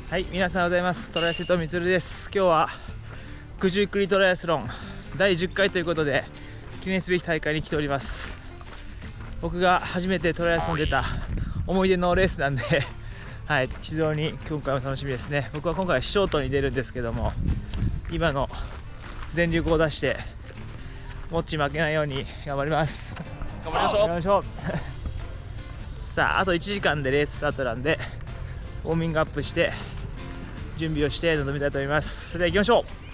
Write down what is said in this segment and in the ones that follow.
はい、皆さんおはようございます。トライアスリートみつるです。今日は九十九里トライアスロン第10回ということで記念すべき大会に来ております。僕が初めてトライアスロン出た思い出のレースなんではい、非常に今回も楽しみですね。僕は今回ショートに出るんですけども、今の全力を出してもっち負けないように頑張ります。頑張りましょう。さあ、あと1時間でレーススタートなんでウォーミングアップして準備をして臨みたいと思います。それでは行きましょう。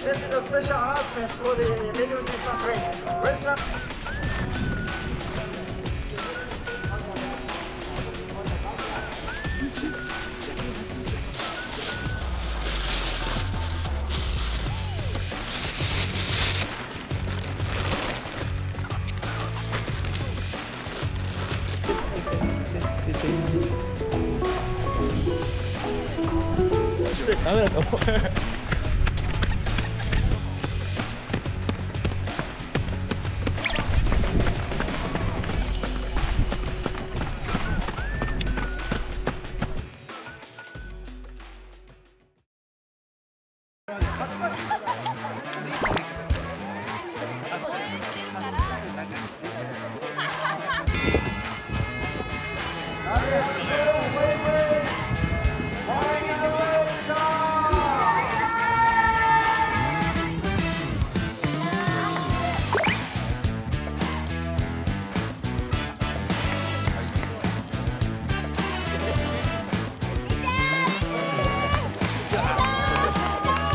This is a special announcement for the radio distance race. ダメだと思う。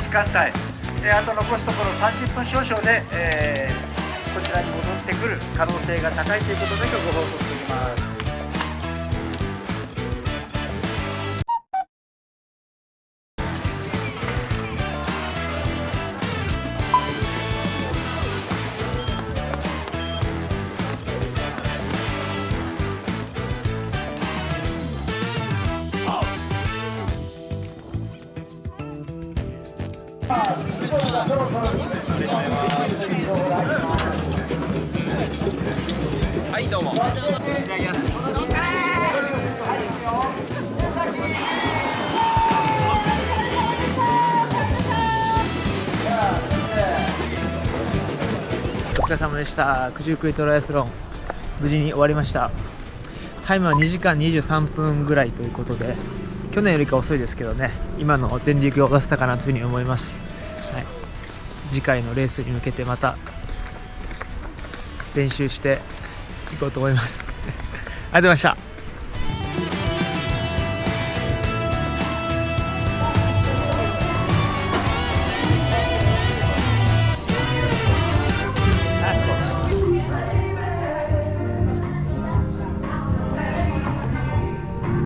時間帯、あと残すところ30分少々で、こちらに戻ってくる可能性が高いということだけご報告しておきます。はい、どうも。いただきます。お疲れ様でした。九十九里トライアスロン無事に終わりました。タイムは2時間23分ぐらいということで、去年よりか遅いですけどね、今の全力を出せたかなというふうに思います。はい、次回のレースに向けてまた練習していこうと思います。ありがとうございました。